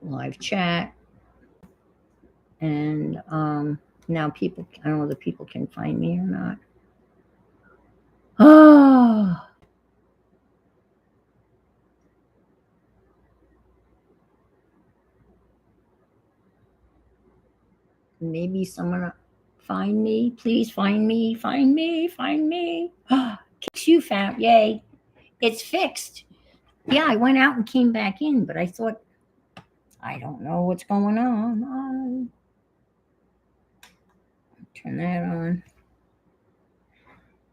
live chat. And now people, I don't know whether people can find me or not. Oh, maybe someone find me. Please find me, find me, find me. You found, yay. It's fixed. Yeah, I went out and came back in, but I thought, I don't know what's going on. Turn that on.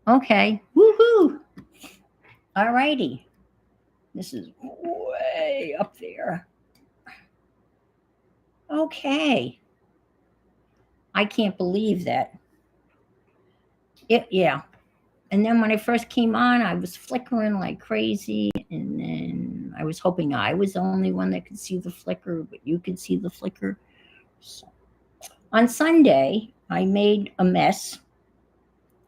Okay. Woohoo. All righty. This is way up there. Okay. I can't believe that. Yeah. And then when I first came on, I was flickering like crazy. And then I was hoping I was the only one that could see the flicker, but you could see the flicker. So on Sunday, I made a mess.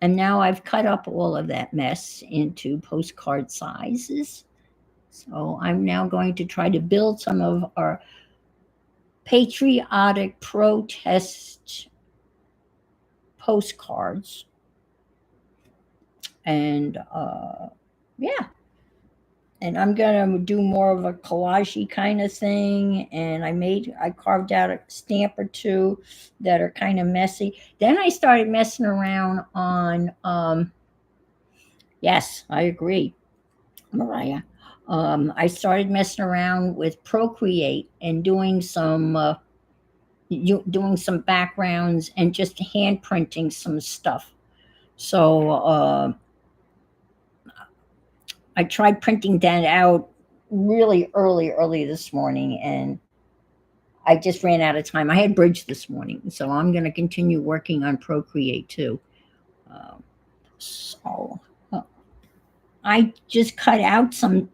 And now I've cut up all of that mess into postcard sizes. So I'm now going to try to build some of our patriotic protest postcards. And yeah. And I'm gonna do more of a collage kind of thing. And I carved out a stamp or two that are kind of messy. Then I started messing around on yes, I agree, Mariah. I started messing around with Procreate and doing some backgrounds and just hand printing some stuff. So I tried printing that out really early this morning, and I just ran out of time. I had bridge this morning, so I'm going to continue working on Procreate too. So I just cut out some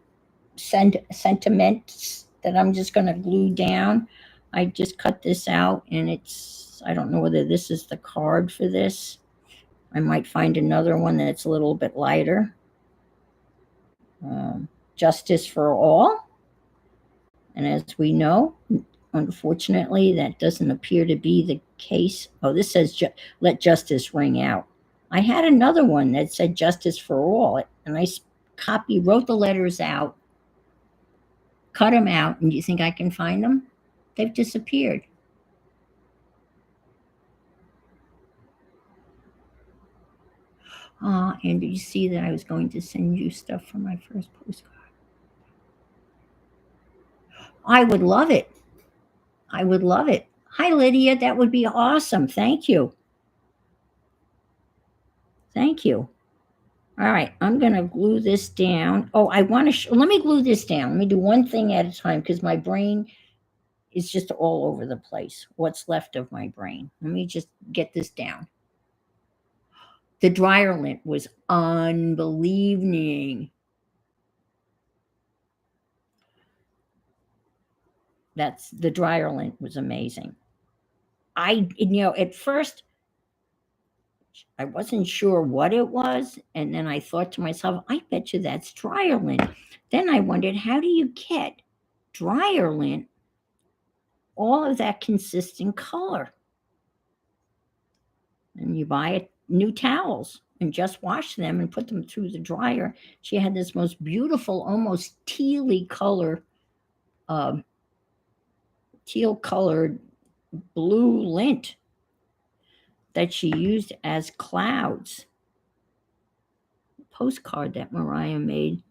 sentiments that I'm just going to glue down. I just cut this out, and I don't know whether this is the card for this. I might find another one that's a little bit lighter. Justice for all. And as we know, unfortunately, that doesn't appear to be the case. Oh, this says let justice ring out. I had another one that said justice for all, and I wrote the letters out, cut them out, and do you think I can find them? They've disappeared. And did you see that I was going to send you stuff for my first postcard? I would love it. I would love it. Hi, Lydia. That would be awesome. Thank you. Thank you. All right, I'm going to glue this down. Oh, I want to, let me glue this down. Let me do one thing at a time because my brain is just all over the place. What's left of my brain. Let me just get this down. The dryer lint was unbelieving. The dryer lint was amazing. At first, I wasn't sure what it was. And then I thought to myself, I bet you that's dryer lint. Then I wondered, how do you get dryer lint, all of that consistent color? And you buy new towels and just wash them and put them through the dryer. She had this most beautiful, almost teal colored blue lint that she used as clouds. The postcard that Mariah made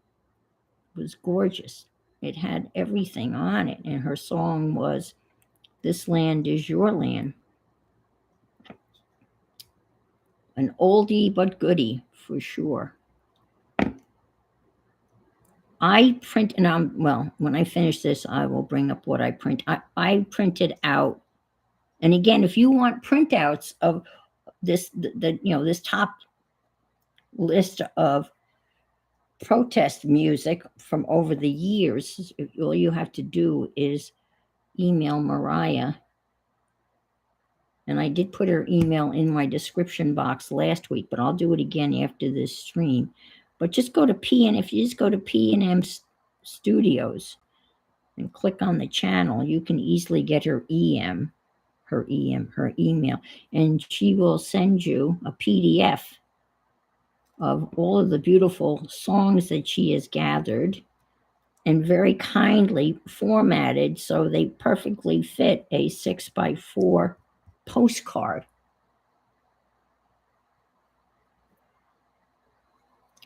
was gorgeous. It had everything on it, and her song was, "This Land Is Your Land." An oldie but goodie for sure. I print, and when I finish this, I will bring up what I print. I printed out, and again, if you want printouts of this, this top list of protest music from over the years, all you have to do is email Mariah. And I did put her email in my description box last week, but I'll do it again after this stream. But just go to if you just go to P&M Studios, and click on the channel, you can easily get her email, and she will send you a PDF of all of the beautiful songs that she has gathered and very kindly formatted so they perfectly fit a 6x4 postcard.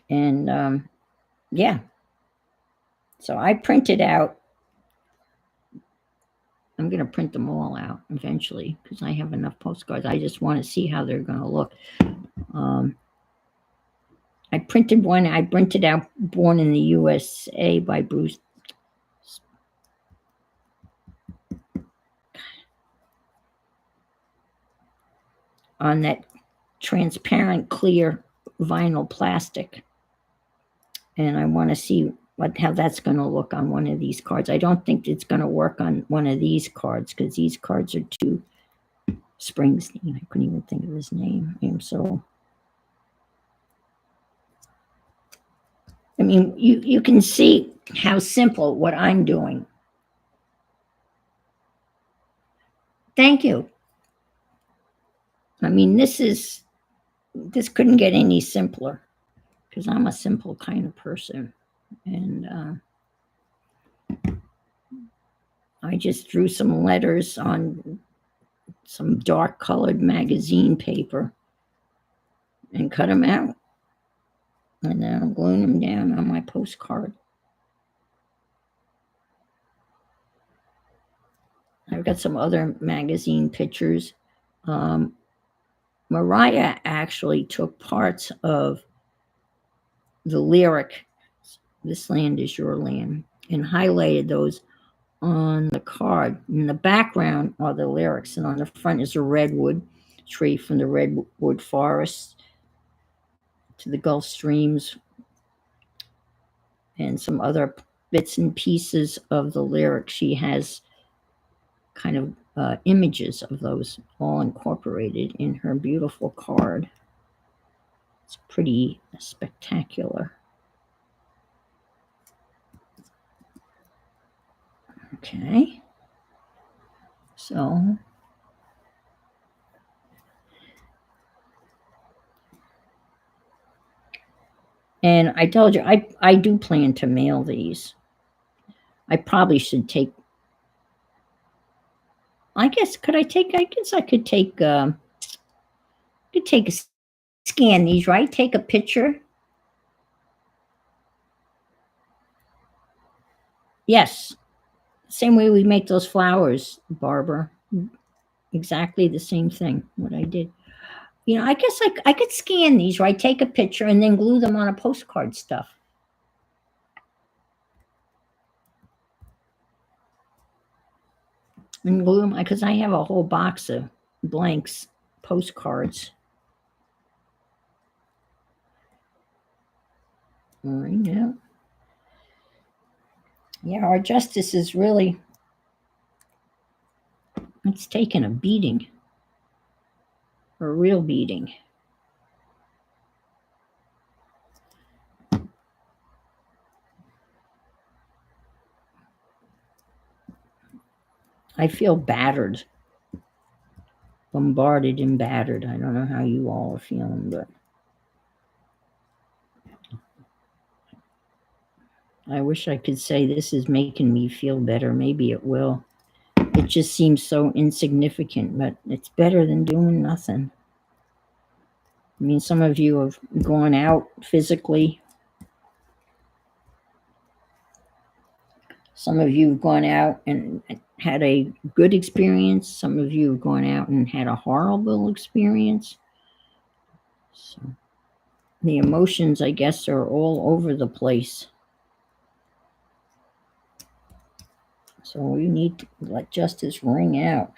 And yeah, so I printed out. I'm going to print them all out eventually because I have enough postcards. I just want to see how they're going to look. I printed one. I printed out "Born in the USA" by Bruce. On that transparent clear vinyl plastic. And I want to see how that's going to look on one of these cards. I don't think it's going to work on one of these cards because these cards are too Springsteen. I couldn't even think of his name. I mean, you can see how simple what I'm doing. Thank you. I mean, this couldn't get any simpler because I'm a simple kind of person. And I just drew some letters on some dark colored magazine paper and cut them out. And then I'm gluing them down on my postcard. I've got some other magazine pictures. Mariah actually took parts of the lyric, "This Land Is Your Land," and highlighted those on the card. In the background are the lyrics, and on the front is a redwood tree from the redwood forest to the Gulf Streams and some other bits and pieces of the lyrics. She has kind of images of those all incorporated in her beautiful card. It's pretty spectacular. Okay. So and I told you I do plan to mail these. I probably should take. I guess I could take scan these, right? Take a picture. Yes. Same way we make those flowers, Barbara. Exactly the same thing, what I did. I guess I could scan these, right? Take a picture and then glue them on a postcard stuff. And glue them, because I have a whole box of blanks postcards. Yeah. Yeah, our justice is really, it's taken a beating, a real beating. I feel battered, bombarded and battered. I don't know how you all are feeling, but I wish I could say this is making me feel better. Maybe it will. It just seems so insignificant, but it's better than doing nothing. I mean, some of you have gone out physically. Some of you have gone out and had a good experience. Some of you have gone out and had a horrible experience. So the emotions, I guess, are all over the place. So we need to let justice ring out.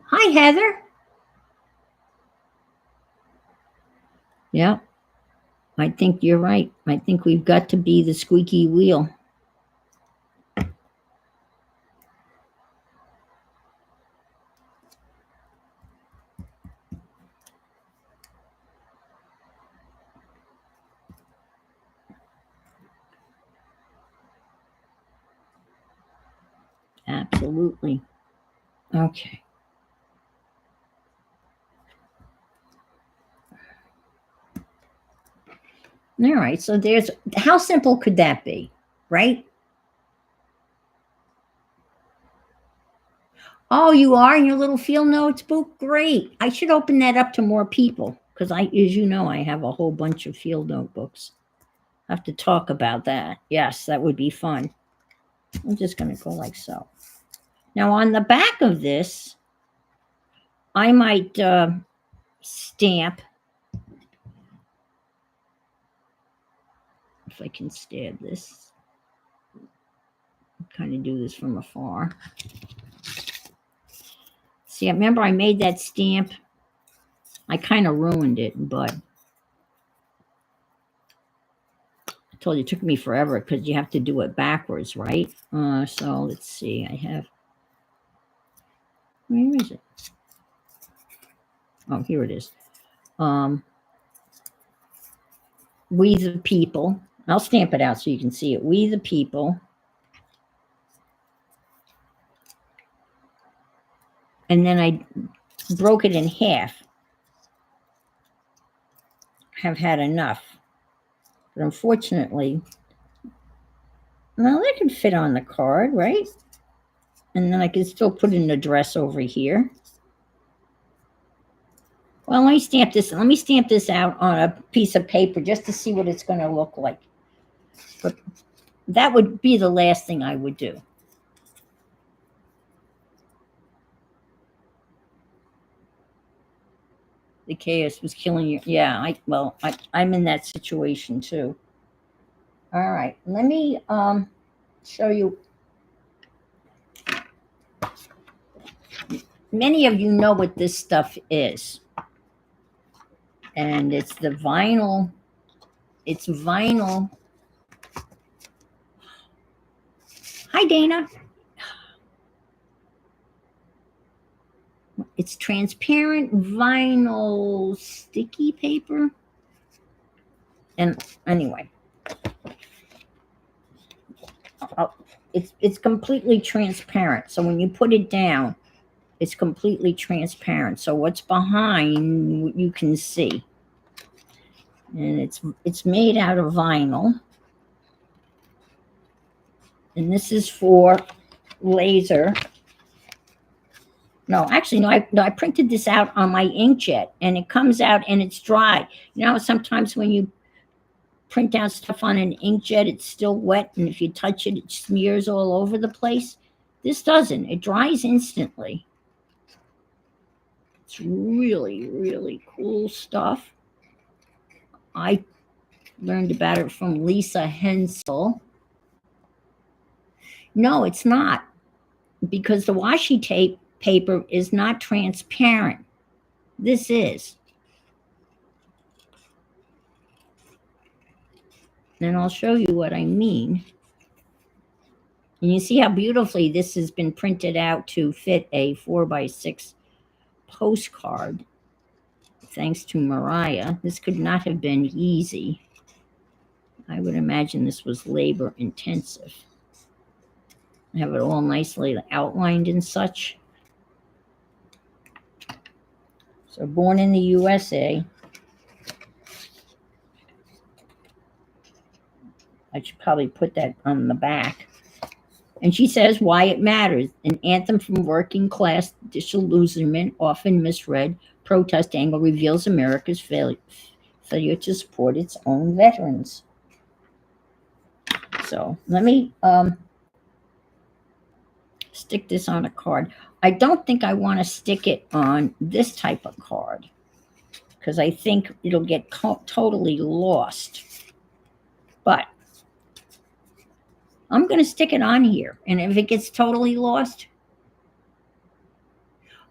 Hi, Heather. Yeah, I think you're right. I think we've got to be the squeaky wheel. Absolutely. Okay. All right. So there's how simple could that be, right? Oh, you are in your little field notes book? Great. I should open that up to more people because as you know, I have a whole bunch of field notebooks. I have to talk about that. Yes, that would be fun. I'm just going to go like so. Now, on the back of this, I might stamp, if I can stab this, kind of do this from afar. See, I remember I made that stamp. I kind of ruined it, but I told you it took me forever because you have to do it backwards, right? So let's see. I have, where is it? Oh, here it is. We the people. I'll stamp it out so you can see it. We the people. And then I broke it in half. Have had enough. But unfortunately, well, that could fit on the card, right? And then I can still put an address over here. Well, let me stamp this. Let me stamp this out on a piece of paper just to see what it's going to look like. But that would be the last thing I would do. The chaos was killing you. Yeah, I'm in that situation too. All right, let me show you. Many of you know what this stuff is, and it's the vinyl. It's vinyl. Hi, Dana. It's transparent vinyl sticky paper. And anyway, it's completely transparent. So when you put it down, it's completely transparent. So what's behind you can see. And it's made out of vinyl. And this is for laser. No, actually, no, I printed this out on my inkjet, and it comes out and it's dry. You know, sometimes when you print out stuff on an inkjet, it's still wet, and if you touch it, it smears all over the place. This doesn't. It dries instantly. It's really, really cool stuff. I learned about it from Lisa Hensel. No, it's not, because the washi tape paper is not transparent. This is. And I'll show you what I mean. And you see how beautifully this has been printed out to fit a 4x6 postcard. Thanks to Mariah. This could not have been easy. I would imagine this was labor intensive. I have it all nicely outlined and such. So born in the USA. I should probably put that on the back. And she says why it matters. An anthem from working class disillusionment, often misread, protest angle reveals America's failure to support its own veterans. So let me stick this on a card. I don't think I want to stick it on this type of card because I think it'll get totally lost. But I'm going to stick it on here. And if it gets totally lost,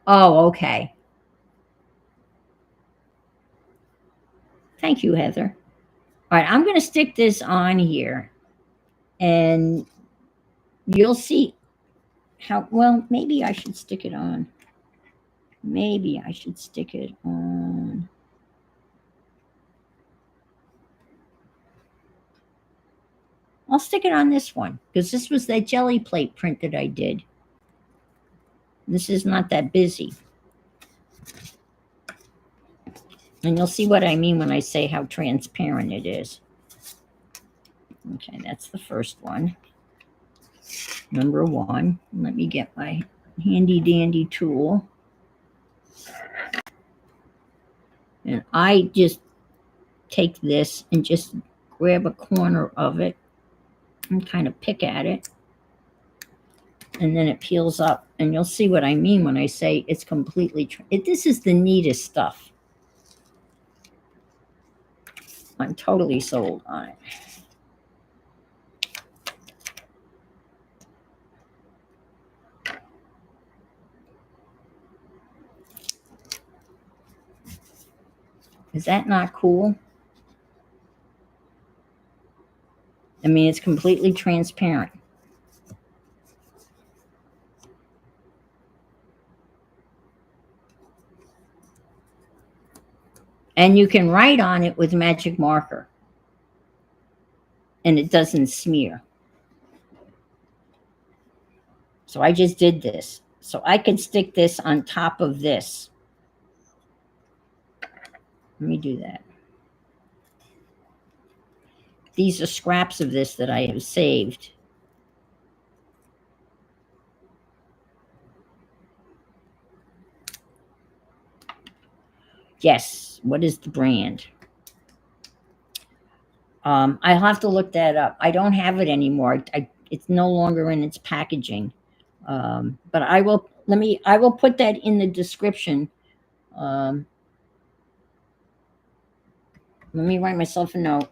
oh, okay. Thank you, Heather. All right, I'm going to stick this on here. And you'll see how, well, maybe I should stick it on. Maybe I should stick it on. I'll stick it on this one because this was that jelly plate print that I did. This is not that busy. And you'll see what I mean when I say how transparent it is. Okay, that's the first one. Number one. Let me get my handy dandy tool. And I just take this and just grab a corner of it and kind of pick at it. And then it peels up. And you'll see what I mean when I say it's completely, this is the neatest stuff. I'm totally sold on it. Is that not cool? I mean, it's completely transparent. And you can write on it with magic marker. And it doesn't smear. So I just did this. So I could stick this on top of this. Let me do that. These are scraps of this that I have saved. Yes. What is the brand? I'll have to look that up. I don't have it anymore. It's no longer in its packaging. But I will put that in the description. Let me write myself a note,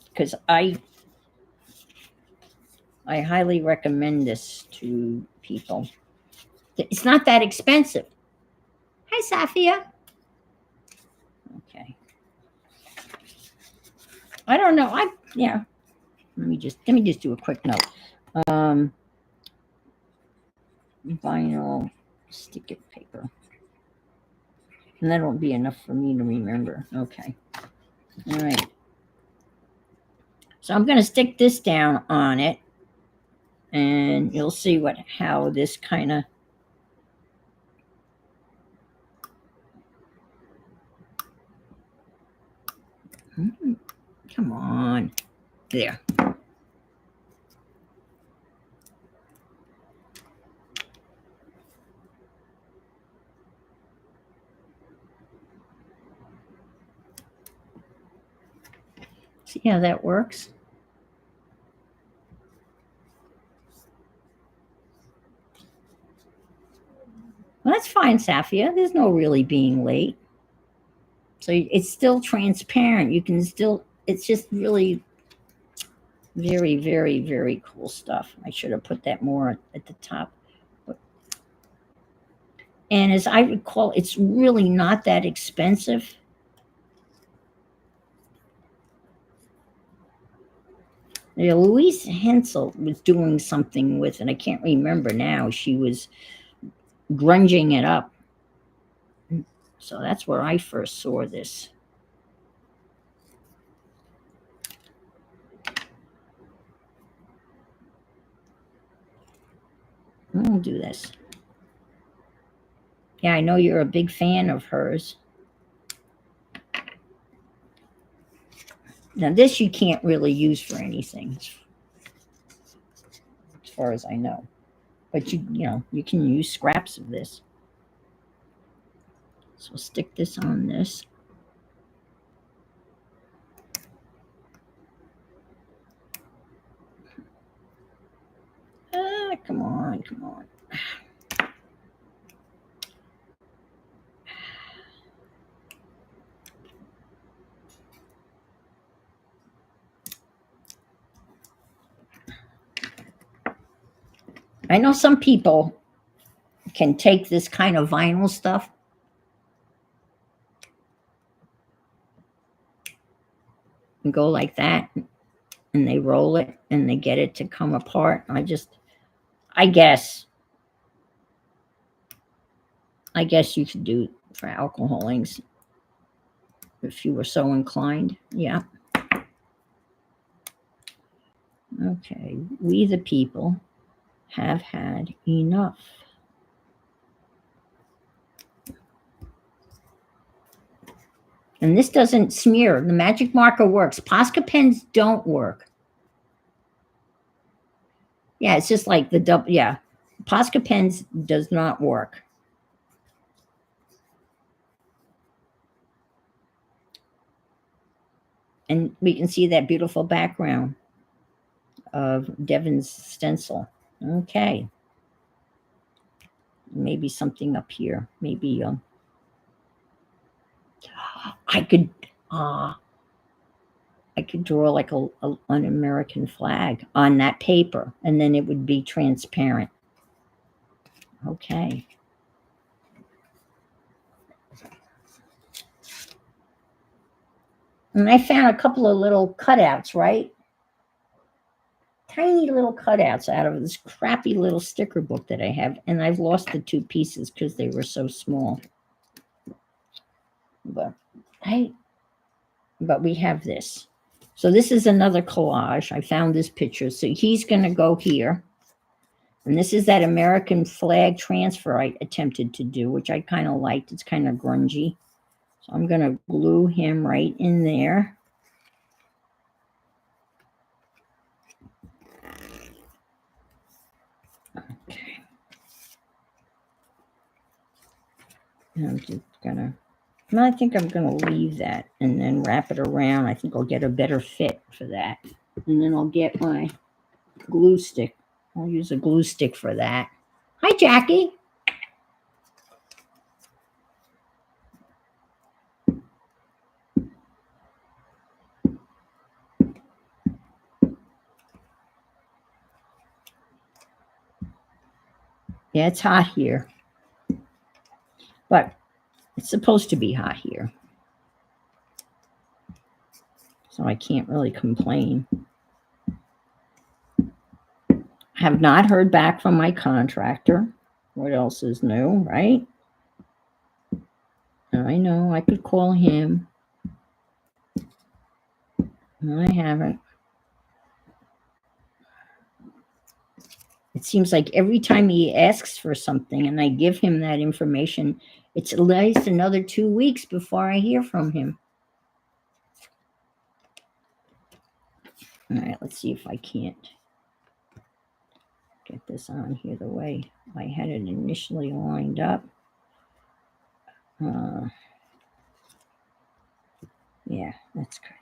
because I highly recommend this to people. It's not that expensive. Hi, Safia. Okay. I don't know. Yeah. Let me just do a quick note. Vinyl sticker paper. And that won't be enough for me to remember. Okay. All right. So I'm going to stick this down on it, and you'll see how this kind of, come on, there. See how that works? Well, that's fine, Safia. There's no really being late. So it's still transparent. You can still, it's just really very, very, very cool stuff. I should have put that more at the top. And as I recall, it's really not that expensive. Yeah, Louise Hensel was doing something with it. I can't remember now. She was grunging it up. So that's where I first saw this. I'll do this. Yeah, I know you're a big fan of hers. Now this you can't really use for anything, as far as I know. But you can use scraps of this. So stick this on this. Come on, come on. I know some people can take this kind of vinyl stuff and go like that, and they roll it and they get it to come apart. I guess you could do it for alcohol inks if you were so inclined. Yeah. Okay, We the People. have had enough. And this doesn't smear. The magic marker works. Posca pens don't work. Yeah, it's just like the double. Yeah, Posca pens does not work. And we can see that beautiful background of Devin's stencil. Okay. Maybe something up here. Maybe I could draw like an American flag on that paper, and then it would be transparent. Okay. And I found a couple of little cutouts, right? Tiny little cutouts out of this crappy little sticker book that I have, and I've lost the 2 pieces because they were so small. But we have this. So this is another collage. I found this picture. So he's going to go here. And this is that American flag transfer I attempted to do, which I kind of liked. It's kind of grungy. So I'm going to glue him right in there. Okay. And I'm just going to, I think I'm going to leave that and then wrap it around. I think I'll get a better fit for that. And then I'll get my glue stick. I'll use a glue stick for that. Hi, Jackie. Yeah, it's hot here. But it's supposed to be hot here. So I can't really complain. Have not heard back from my contractor. What else is new, right? I know I could call him. I haven't. It seems like every time he asks for something and I give him that information, it's at least another 2 weeks before I hear from him. All right, let's see if I can't get this on here the way I had it initially lined up. Yeah, that's good.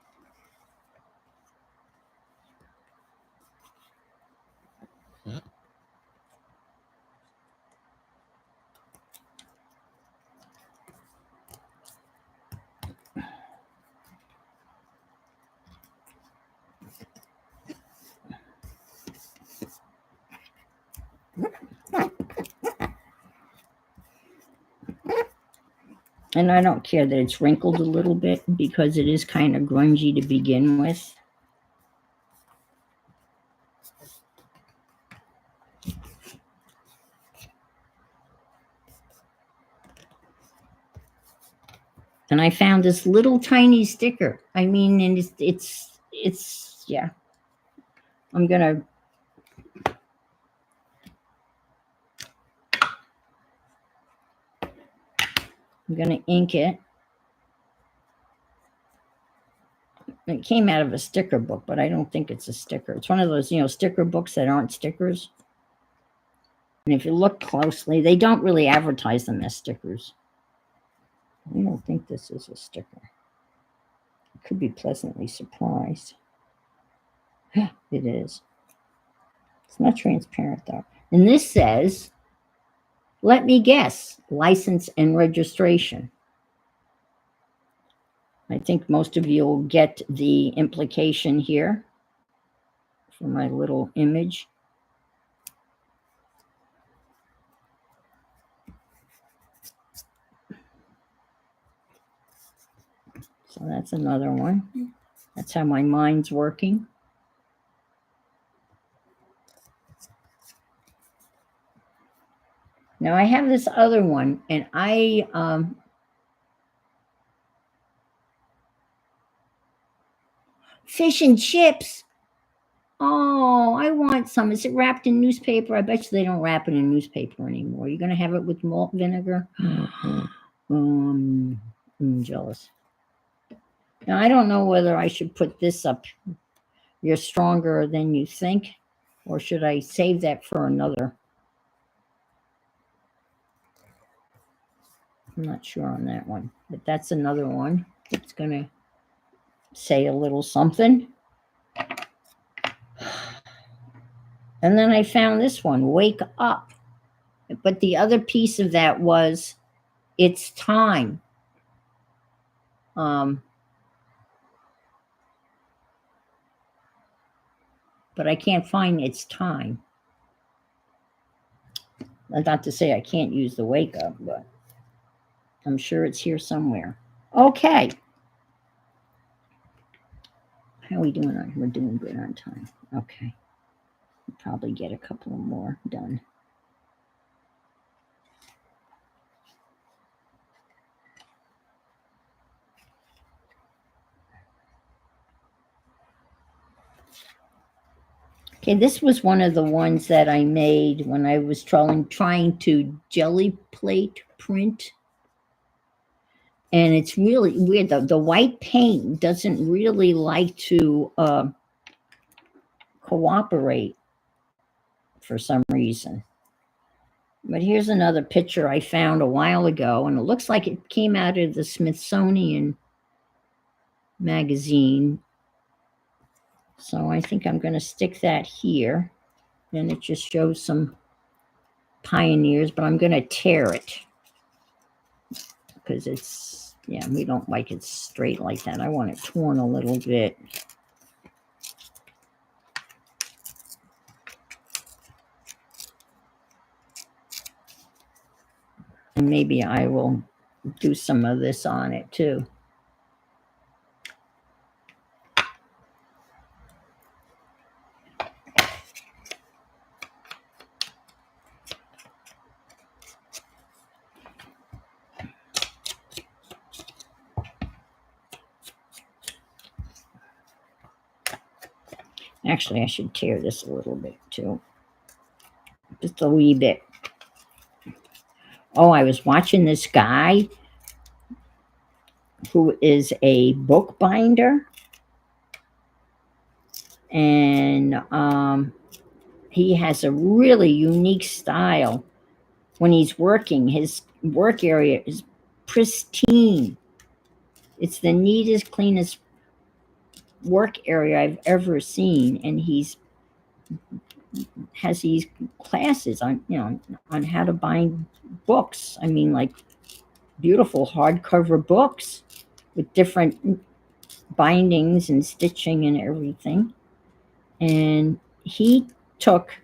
And I don't care that it's wrinkled a little bit because it is kind of grungy to begin with. And I found this little tiny sticker. I mean, and it's yeah. I'm gonna ink it. It came out of a sticker book, but I don't think it's a sticker. It's one of those, sticker books that aren't stickers. And if you look closely, they don't really advertise them as stickers. I don't think this is a sticker. I could be pleasantly surprised. It is. It's not transparent though. And this says, let me guess, license and registration. I think most of you will get the implication here for my little image. So that's another one. That's how my mind's working. Now I have this other one, and fish and chips. Oh, I want some. Is it wrapped in newspaper? I bet you they don't wrap it in newspaper anymore. You're going to have it with malt vinegar? I'm jealous. Now, I don't know whether I should put this up. You're stronger than you think, or should I save that for another? I'm not sure on that one, but that's another one. It's going to say a little something. And then I found this one, Wake Up. But the other piece of that was, it's time. But I can't find it's time. Not to say I can't use the wake up, but I'm sure it's here somewhere. Okay. How are we doing? We're doing good on time. Okay. We'll probably get a couple more done. Okay, this was one of the ones that I made when I was trying to jelly plate print. And it's really weird. The white paint doesn't really like to cooperate for some reason. But here's another picture I found a while ago, and it looks like it came out of the Smithsonian magazine. So I think I'm going to stick that here. And it just shows some pioneers, but I'm going to tear it because it's, yeah, we don't like it straight like that. I want it torn a little bit. And maybe I will do some of this on it too. Actually, I should tear this a little bit too. Just a wee bit. Oh, I was watching this guy who is a bookbinder. And he has a really unique style. When he's working, his work area is pristine. It's the neatest, cleanest work area I've ever seen. And has these classes on, on how to bind books. I mean, like beautiful hardcover books with different bindings and stitching and everything. And he took,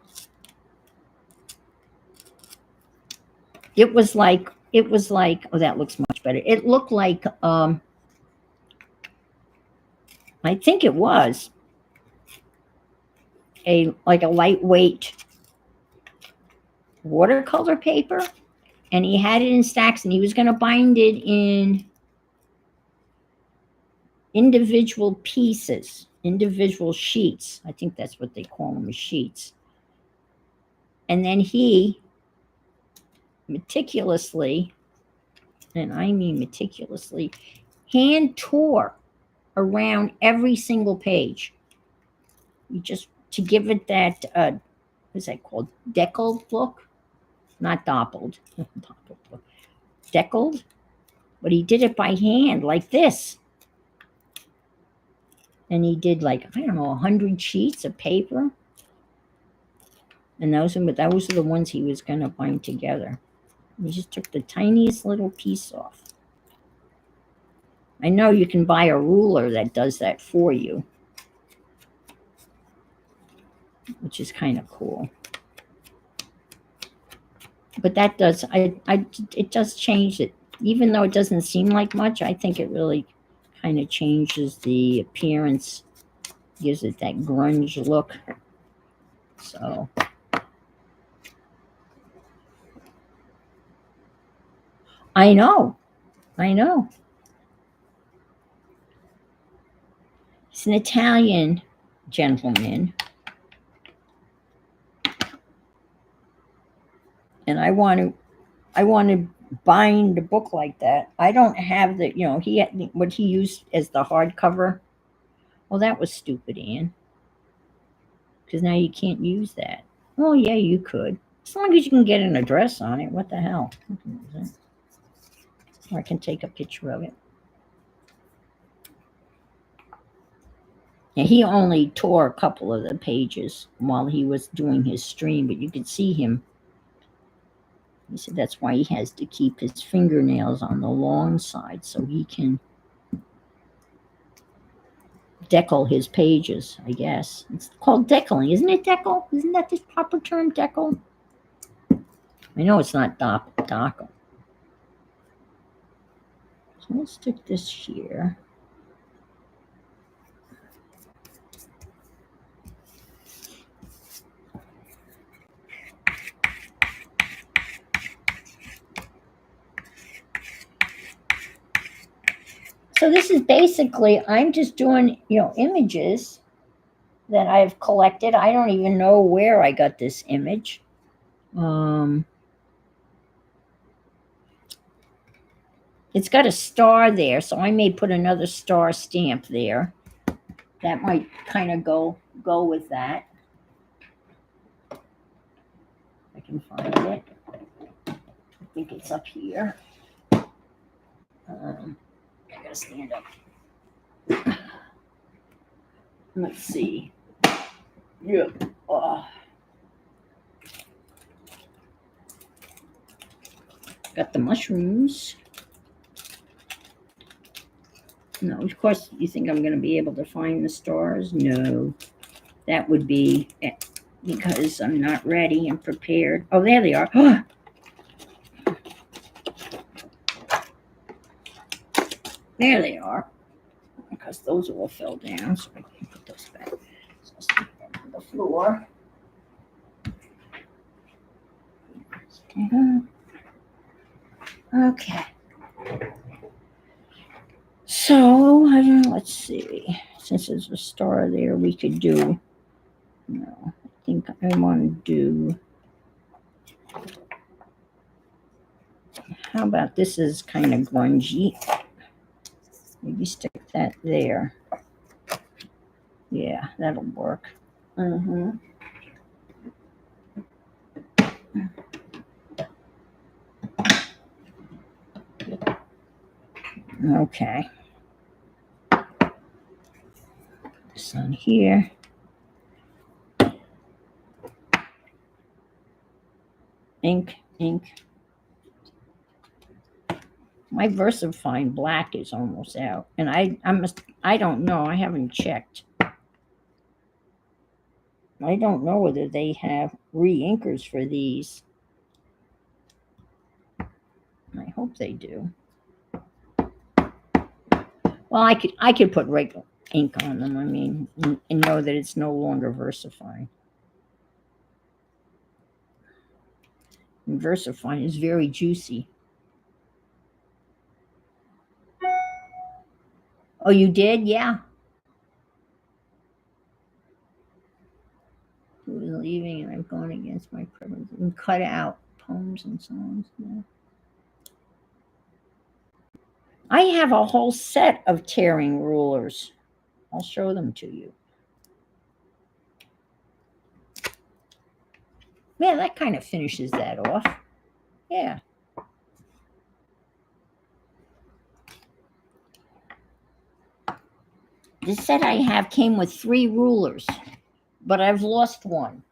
it was like, oh, that looks much better. It looked like, I think it was like a lightweight watercolor paper, and he had it in stacks, and he was going to bind it in individual pieces, individual sheets. I think that's what they call them, sheets. And then he meticulously, and I mean meticulously, hand tore around every single page. You just, to give it that, what's that called? Deckled look? Not doppled. Deckled. But he did it by hand like this. And he did like, I don't know, 100 sheets of paper. And those are the ones he was going to bind together. He just took the tiniest little piece off. I know you can buy a ruler that does that for you, which is kind of cool. But that does, it does change it. Even though it doesn't seem like much, I think it really kind of changes the appearance, gives it that grunge look. So I know. He's an Italian gentleman, and I want to bind a book like that. I don't have the, he had what he used as the hardcover. Well, that was stupid, Anne, because now you can't use that. Oh, yeah, you could. As long as you can get an address on it. What the hell? Or I can take a picture of it. Yeah, he only tore a couple of the pages while he was doing his stream, but you could see him. He said that's why he has to keep his fingernails on the long side so he can decal his pages, I guess. It's called decaling, isn't it, decal? Isn't that the proper term, decal? I know it's not decal. So let's stick this here. So this is basically, I'm just doing, images that I've collected. I don't even know where I got this image. It's got a star there, so I may put another star stamp there. That might kind of go with that. I can find it. I think it's up here. I gotta stand up. Let's see. Yeah. Got the mushrooms. No, of course, you think I'm going to be able to find the stars? No. That would be because I'm not ready and prepared. Oh, there they are. There they are. Because those all fell down, so I can put those back. So I'll stick them on the floor. Okay. So, let's see. Since there's a star there, we could do. No, I think I want to do. How about this is kind of grungy? Maybe stick that there. Yeah, that'll work. Okay. This on here. Ink. My VersaFine black is almost out, and I don't know. I haven't checked. I don't know whether they have re-inkers for these. I hope they do. Well, I could put regular ink on them. I mean, and know that it's no longer VersaFine. And VersaFine is very juicy. Oh, you did? Yeah. Who is leaving and I'm going against my preference and cut out poems and songs. Yeah. I have a whole set of tearing rulers. I'll show them to you. Yeah, that kind of finishes that off. Yeah. The set I have came with 3 rulers, but I've lost one.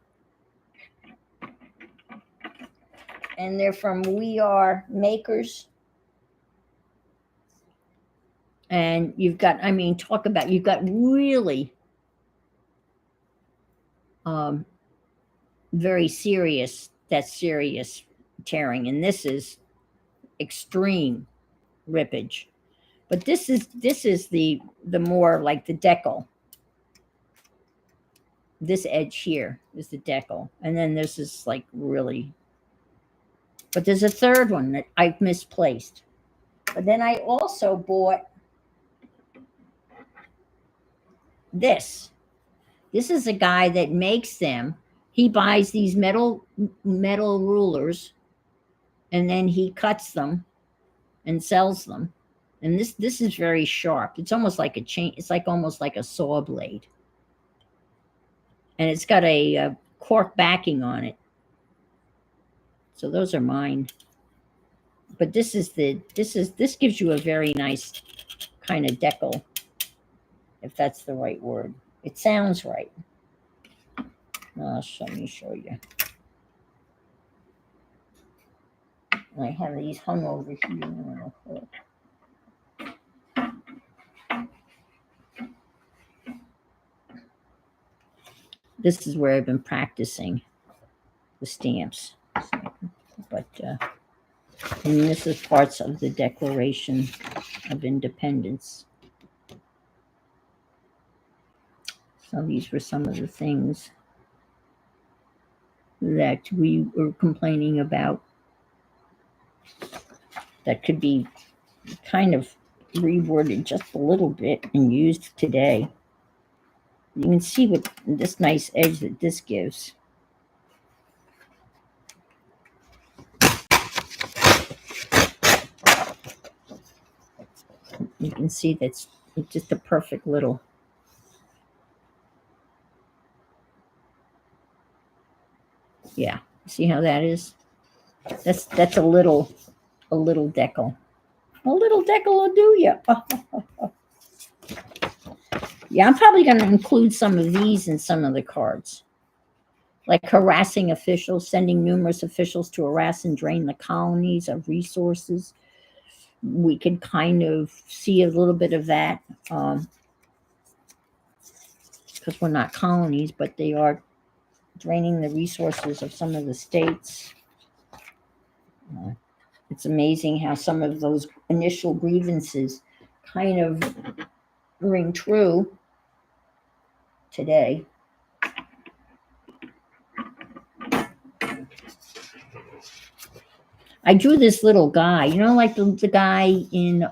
And they're from We Are Makers. And you've got, you've got really very serious tearing. And this is extreme rippage. But this is the more like the decal. This edge here is the decal. And then this is like really, but there's a third one that I've misplaced. But then I also bought this. This is a guy that makes them. He buys these metal rulers and then he cuts them and sells them. And this is very sharp. It's almost like a chain. It's like almost like a saw blade, and it's got a cork backing on it. So those are mine. But this gives you a very nice kind of decal, if that's the right word. It sounds right. Let me show you. I have these hung over here. This is where I've been practicing the stamps. But and this is parts of the Declaration of Independence. So these were some of the things that we were complaining about that could be kind of reworded just a little bit and used today. You can see what this nice edge that this gives. You can see that's just a perfect little. Yeah, see how that is? That's a little decal. A little decal will do you. Yeah, I'm probably going to include some of these in some of the cards. Like harassing officials, sending numerous officials to harass and drain the colonies of resources. We could kind of see a little bit of that because we're not colonies, but they are draining the resources of some of the states. It's amazing how some of those initial grievances kind of ring true today. I drew this little guy, like the guy in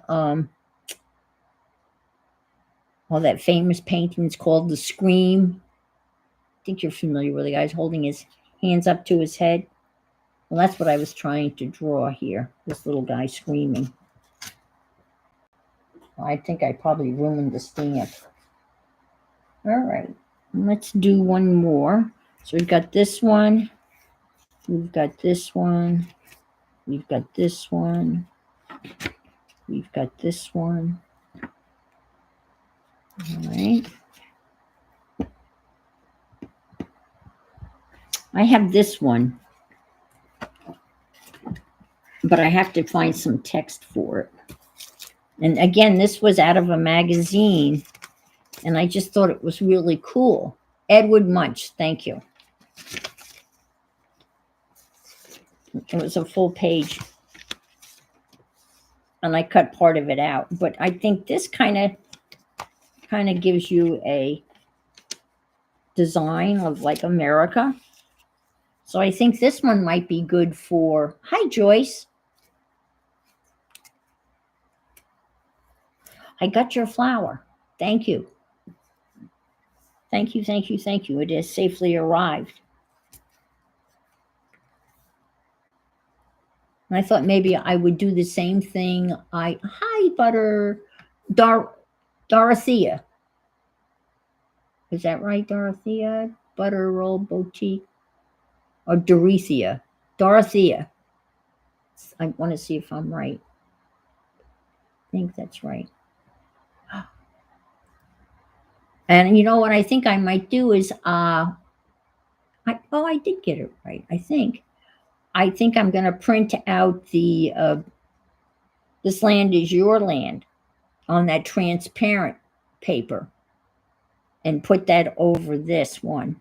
that famous painting. It's called The Scream. I think you're familiar with the guy's holding his hands up to his head. Well, that's what I was trying to draw here. This little guy screaming. I think I probably ruined the stamp. All right, let's do one more. So we've got this one. We've got this one. We've got this one. We've got this one. All right. I have this one, but I have to find some text for it. And again, this was out of a magazine, and I just thought it was really cool. Edward Munch, thank you. It was a full page, and I cut part of it out. But I think this kind of gives you a design of like America. So I think this one might be good for, hi, Joyce. I got your flower. Thank you. Thank you, thank you, thank you. It has safely arrived. And I thought maybe I would do the same thing. Hi, Butter. Dorothea. Is that right, Dorothea? Butter Roll Boutique. Or Dorothea. Dorothea. I want to see if I'm right. I think that's right. And you know what I think I might do is, I did get it right, I think. I think I'm going to print out the This Land Is Your Land on that transparent paper and put that over this one.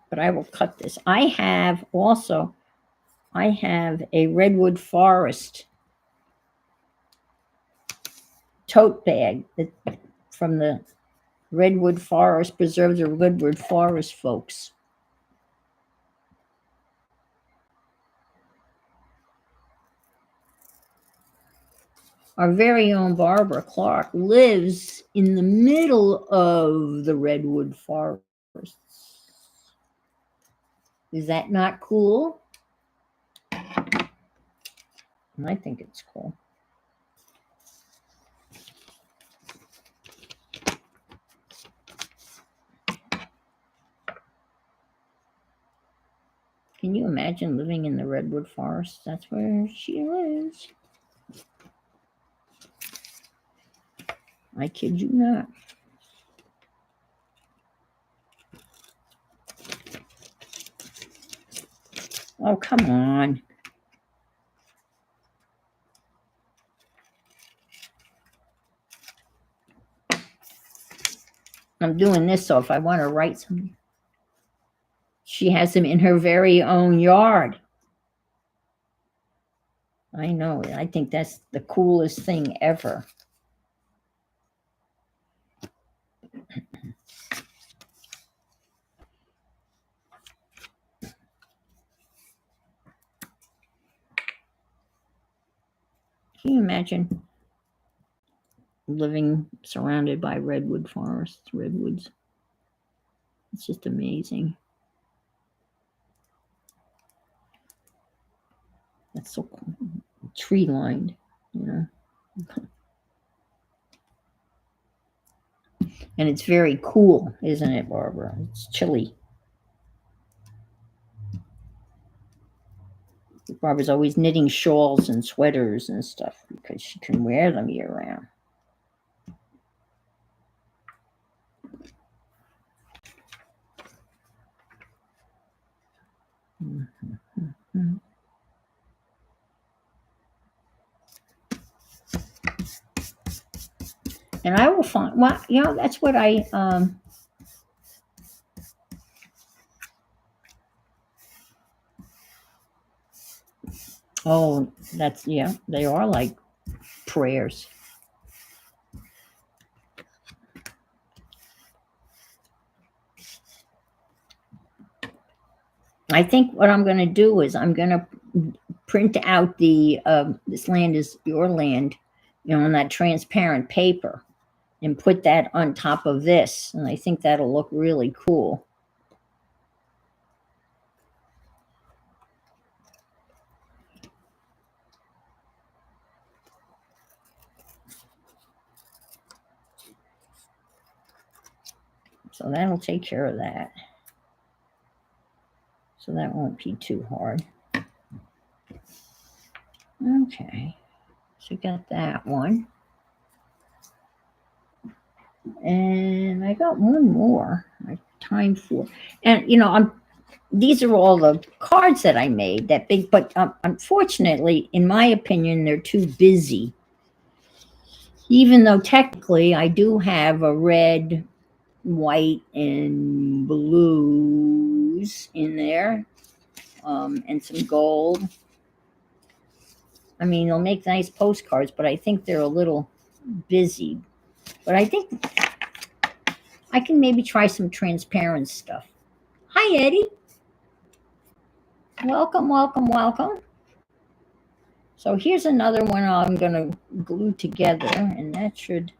But I will cut this. I have a redwood forest tote bag from the Redwood Forest, Preserve the Redwood Forest folks. Our very own Barbara Clark lives in the middle of the redwood forests. Is that not cool? I think it's cool. Can you imagine living in the redwood forest? That's where she lives. I kid you not. Oh, come on. I'm doing this so if I want to write something. She has them in her very own yard. I know. I think that's the coolest thing ever. Can you imagine living surrounded by redwood forests, redwoods? It's just amazing. That's so cool. Tree lined, you know. And it's very cool, isn't it, Barbara? It's chilly. Barbara's always knitting shawls and sweaters and stuff because she can wear them year round. Mm-hmm. And I will find, well, you know, that's what oh, that's, yeah, they are like prayers. I think what I'm going to do is I'm going to print out the this land is your land, you know, on that transparent paper and put that on top of this. And I think that'll look really cool. So that'll take care of that. So that won't be too hard. Okay. So got that one. And I got one more. I have time for. And you know, these are all the cards that I made, that big, but unfortunately, in my opinion, they're too busy. Even though technically I do have a red, white, and blues in there, and some gold. I mean, they'll make nice postcards, but I think they're a little busy. But I think I can maybe try some transparent stuff. Hi, Eddie. Welcome, welcome, welcome. So here's another one I'm going to glue together, and that should.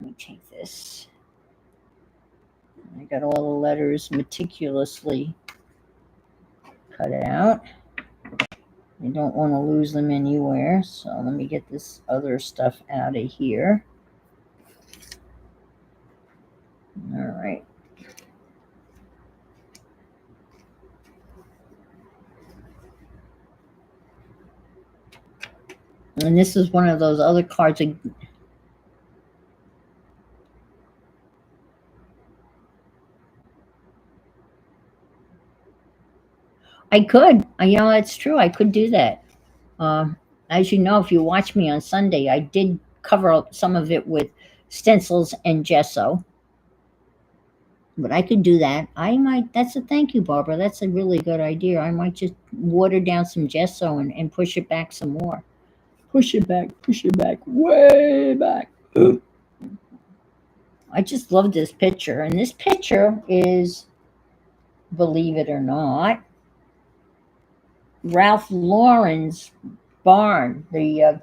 Let me take this. I got all the letters meticulously cut out. I don't want to lose them anywhere, so let me get this other stuff out of here. All right. And this is one of those other cards. I could. You know, that's true. I could do that. As you know, if you watch me on Sunday, I did cover some of it with stencils and gesso. But I could do that. I might. That's a thank you, Barbara. That's a really good idea. I might just water down some gesso and push it back some more. Push it back, way back. I just love this picture. And this picture is, believe it or not, Ralph Lauren's barn, the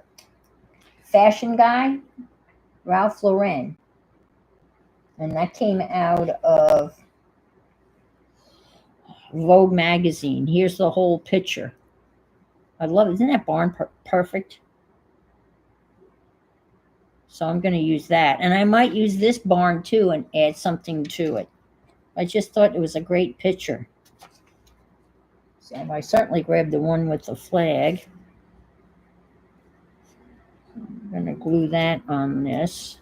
fashion guy, Ralph Lauren. And that came out of Vogue magazine. Here's the whole picture. I love it. Isn't that barn perfect? So I'm going to use that. And I might use this barn too and add something to it. I just thought it was a great picture. So I certainly grabbed the one with the flag. I'm going to glue that on this.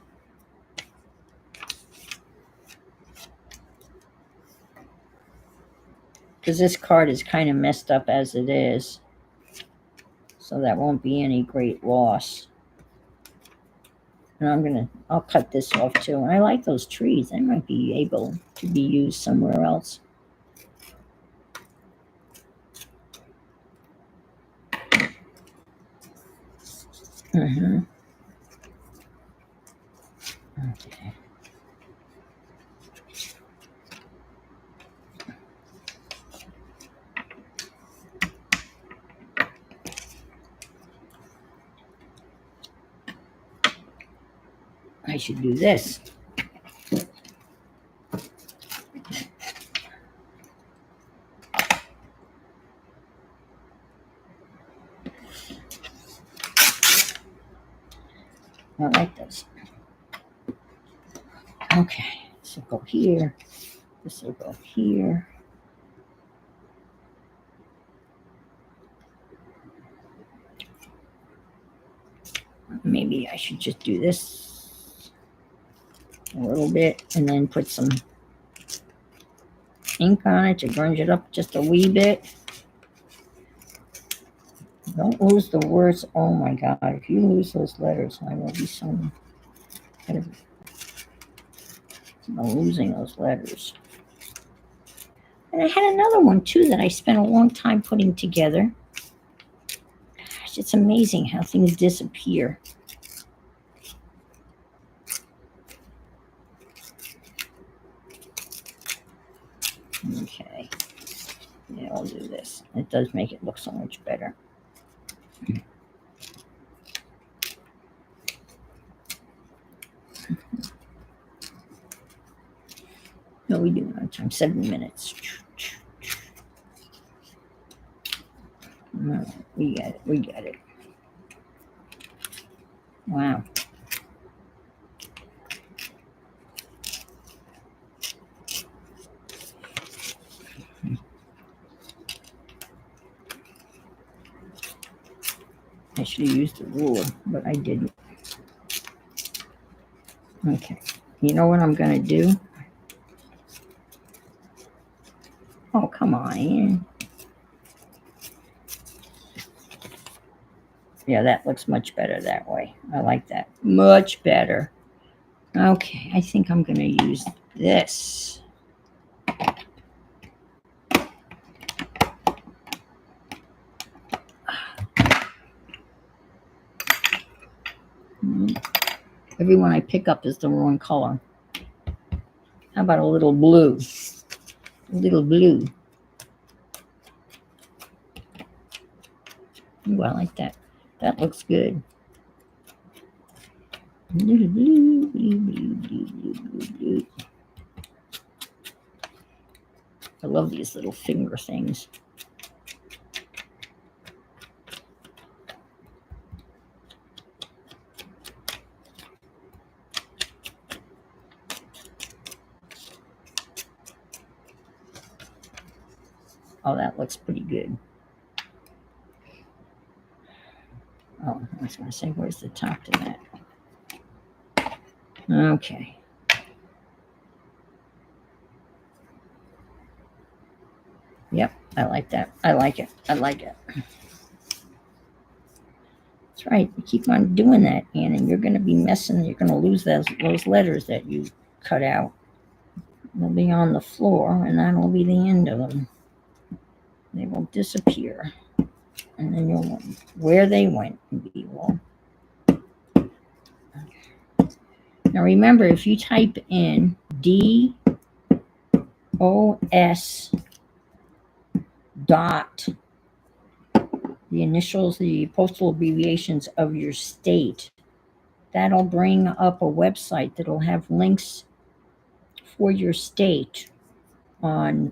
Because this card is kind of messed up as it is. So that won't be any great loss. And I'll cut this off too. And I like those trees. They might be able to be used somewhere else. Okay. I should do this. I like this. Okay, this will go here. This will go here. Maybe I should just do this a little bit and then put some ink on it to grunge it up just a wee bit. Don't lose the words. Oh my God, if you lose those letters, I will be so kind of losing those letters. And I had another one too that I spent a long time putting together. Gosh, it's amazing how things disappear. Okay. Yeah, I'll do this. It does make it look so much better. No, we do it on time. 7 minutes. No, we got it. We got it. Wow. I should have used a ruler, but I didn't. Okay. You know what I'm going to do? Oh, come on. Yeah, that looks much better that way. I like that. Much better. Okay, I think I'm going to use this. Everyone I pick up is the wrong color. How about a little blue? A little blue. Ooh, I like that. That looks good. Little blue, blue, blue, blue, blue, blue, blue. I love these little finger things. Oh, that looks pretty good. Oh, I was going to say, where's the top to that? Okay. Yep, I like that. I like it. I like it. That's right. You keep on doing that, Ann, and you're going to be messing. You're going to lose those letters that you cut out. They'll be on the floor, and that'll be the end of them. They will disappear. And then you'll know where they went and be well. Now remember, if you type in DOS dot, the initials, the postal abbreviations of your state, that'll bring up a website that'll have links for your state on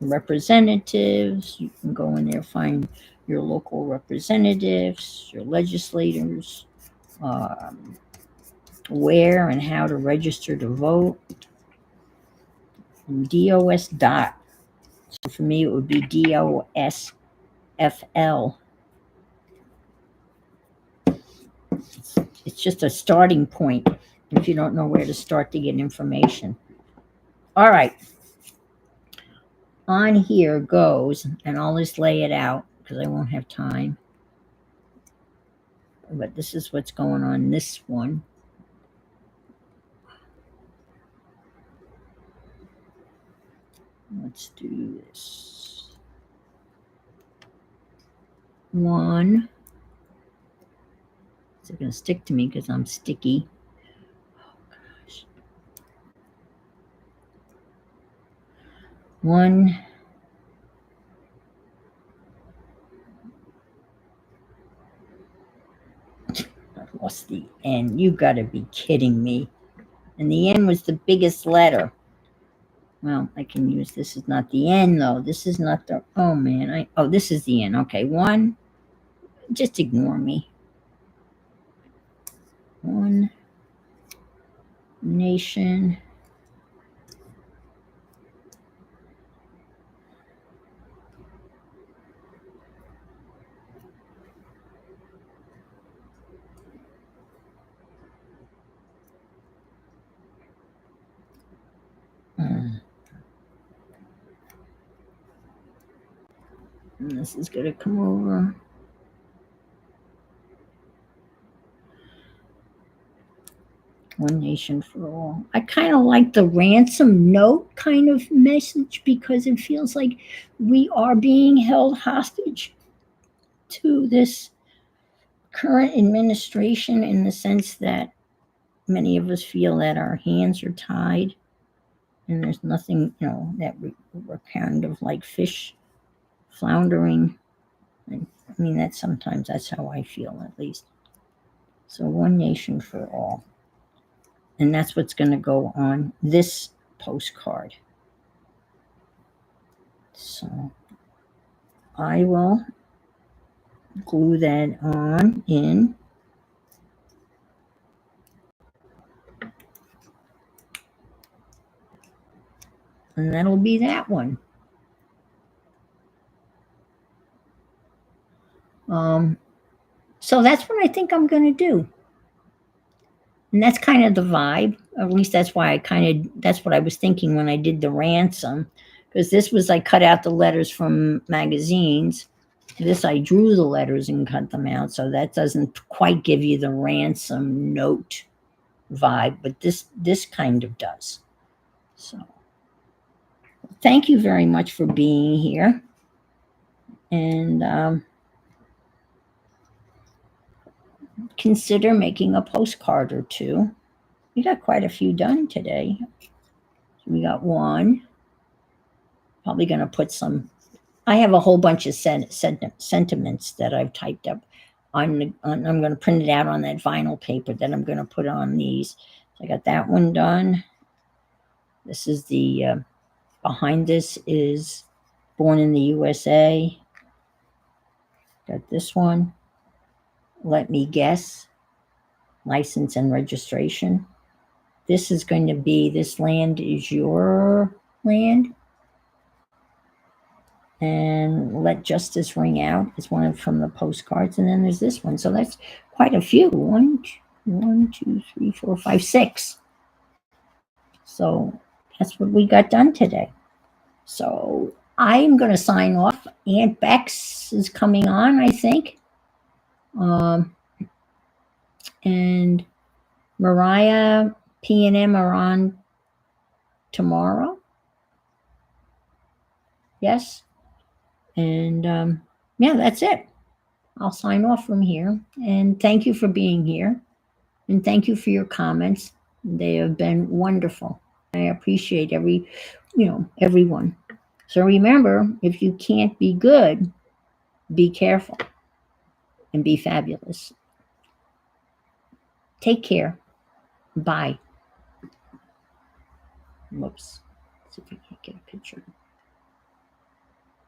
representatives. You can go in there, find your local representatives, your legislators, where and how to register to vote. And DOS dot. So for me, it would be DOSFL. It's just a starting point if you don't know where to start to get information. All right. On here goes, and I'll just lay it out because I won't have time. But this is what's going on this one. Let's do this. One. It's going to stick to me because I'm sticky. Oh, gosh. One. I lost the N. You got to be kidding me. And the N was the biggest letter. Well, I can use this is not the N though. This is not the, oh man, this is the N. Okay, one, just ignore me. One nation. And this is going to come over. One nation for all. I kind of like the ransom note kind of message because it feels like we are being held hostage to this current administration in the sense that many of us feel that our hands are tied and there's nothing, that we're kind of like fish floundering. And I mean, that's how I feel at least. So one nation for all. And that's what's going to go on this postcard. So I will glue that on in. And that'll be that one. So that's what I think I'm going to do. And that's kind of the vibe. At least that's why that's what I was thinking when I did the ransom. Because this was, I cut out the letters from magazines. This, I drew the letters and cut them out. So that doesn't quite give you the ransom note vibe. But this kind of does. So thank you very much for being here. And consider making a postcard or two. We got quite a few done today. So we got one. Probably going to put some. I have a whole bunch of sentiments that I've typed up. I'm going to print it out on that vinyl paper that I'm going to put on these. So I got that one done. This is the behind this is Born in the USA. Got this one. Let me guess. License and registration. This is going to be, this land is your land. And Let Justice Ring Out is one from the postcards. And then there's this one. So that's quite a few. One, two, three, four, five, six. So that's what we got done today. So I'm going to sign off. Aunt Bex is coming on, I think. And Mariah, P&M are on tomorrow. Yes. And yeah, that's it. I'll sign off from here. And thank you for being here. And thank you for your comments. They have been wonderful. I appreciate everyone. So remember, if you can't be good, be careful and be fabulous. Take care. Bye. Whoops. Let's see if I can't get a picture.